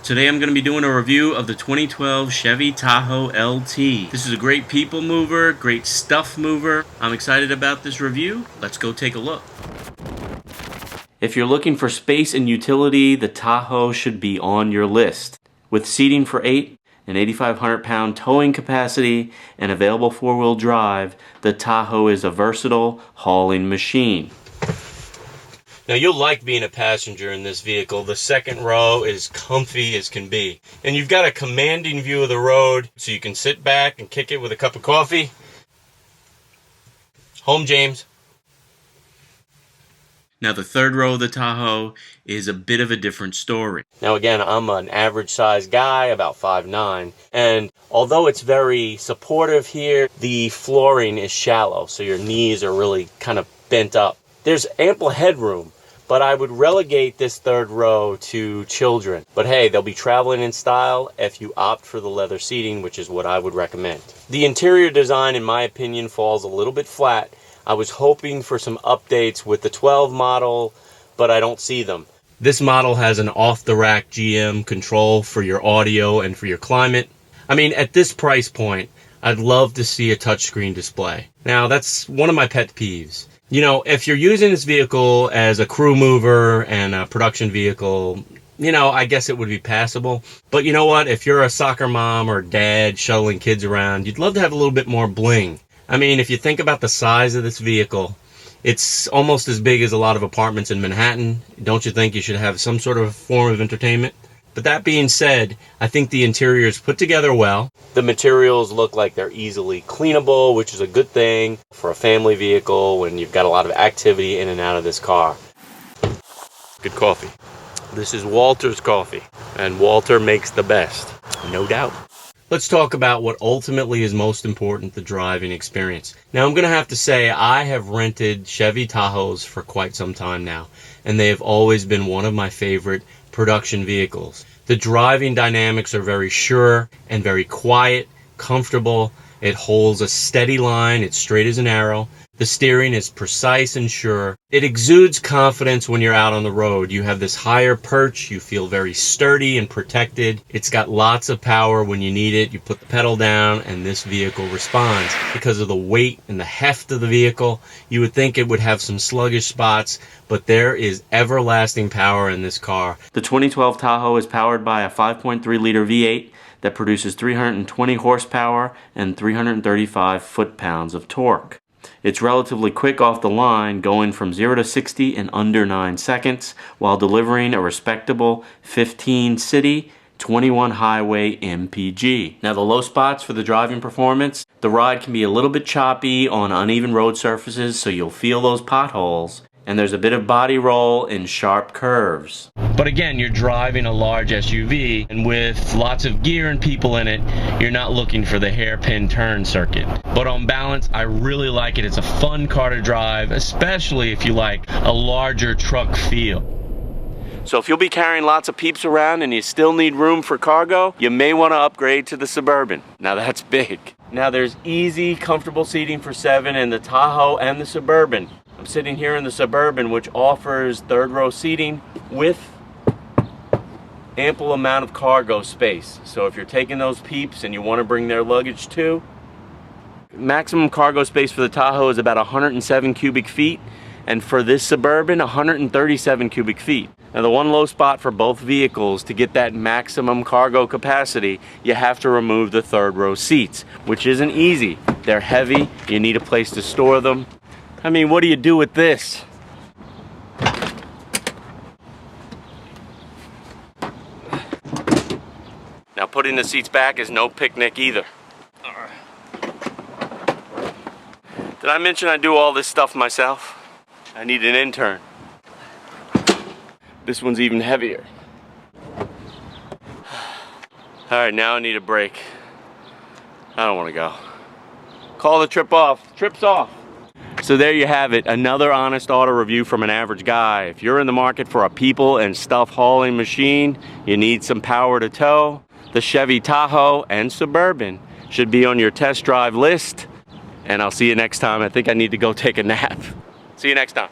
Today I'm going to be doing a review of the 2012 Chevy Tahoe LT. This is a great people mover, great stuff mover. I'm excited about this review. Let's go take a look. If you're looking for space and utility, the Tahoe should be on your list. With seating for 8, an 8,500 pound towing capacity, and available 4-wheel drive, the Tahoe is a versatile hauling machine. Now you'll like being a passenger in this vehicle. The second row is comfy as can be. And you've got a commanding view of the road, so you can sit back and kick it with a cup of coffee. Home, James. Now the third row of the Tahoe is a bit of a different story. Now again, I'm an average sized guy, about 5'9", and although it's very supportive here, the flooring is shallow, so your knees are really kind of bent up. There's ample headroom, but I would relegate this third row to children. But hey, they'll be traveling in style if you opt for the leather seating, which is what I would recommend. The interior design, in my opinion, falls a little bit flat. I was hoping for some updates with the 12 model, but I don't see them. This model has an off-the-rack GM control for your audio and for your climate. I mean, at this price point, I'd love to see a touchscreen display. Now, that's one of my pet peeves. You know, if you're using this vehicle as a crew mover and a production vehicle, you know, I guess it would be passable. But you know what? If you're a soccer mom or dad shuttling kids around, you'd love to have a little bit more bling. I mean, if you think about the size of this vehicle, it's almost as big as a lot of apartments in Manhattan. Don't you think you should have some sort of form of entertainment? But that being said, I think the interior is put together well. The materials look like they're easily cleanable, which is a good thing for a family vehicle when you've got a lot of activity in and out of this car. Good coffee. This is Walter's coffee, and Walter makes the best, no doubt. Let's talk about what ultimately is most important, the driving experience. Now, I'm going to have to say I have rented Chevy Tahoes for quite some time now, and they have always been one of my favorite production vehicles. The driving dynamics are very sure and very quiet, comfortable. It holds a steady line. It's straight as an arrow. The steering is precise and sure. It exudes confidence when you're out on the road. You have this higher perch. You feel very sturdy and protected. It's got lots of power when you need it. You put the pedal down and this vehicle responds. Because of the weight and the heft of the vehicle, you would think it would have some sluggish spots, but there is everlasting power in this car. The 2012 Tahoe is powered by a 5.3-liter V8 that produces 320 horsepower and 335 foot-pounds of torque. It's relatively quick off the line, going from 0 to 60 in under 9 seconds, while delivering a respectable 15 city, 21 highway MPG. Now the low spots for the driving performance, the ride can be a little bit choppy on uneven road surfaces, so you'll feel those potholes. And there's a bit of body roll in sharp curves. But again, you're driving a large SUV, and with lots of gear and people in it, you're not looking for the hairpin turn circuit. But on balance, I really like it. It's a fun car to drive, especially if you like a larger truck feel. So if you'll be carrying lots of peeps around and you still need room for cargo, you may want to upgrade to the Suburban. Now that's big. Now there's easy, comfortable seating for 7 in the Tahoe and the Suburban. I'm sitting here in the Suburban, which offers third row seating with ample amount of cargo space. So if you're taking those peeps and you want to bring their luggage too, maximum cargo space for the Tahoe is about 107 cubic feet, and for this Suburban, 137 cubic feet. Now the one low spot for both vehicles, to get that maximum cargo capacity, you have to remove the third row seats, which isn't easy. They're heavy, you need a place to store them. I mean, what do you do with this? Now putting the seats back is no picnic either. Did I mention I do all this stuff myself? I need an intern. This one's even heavier. Alright, now I need a break. I don't want to go. Call the trip off. Trip's off. So there you have it, another honest auto review from an average guy. If you're in the market for a people and stuff hauling machine, you need some power to tow, the Chevy Tahoe and Suburban should be on your test drive list. And I'll see you next time. I think I need to go take a nap. See you next time.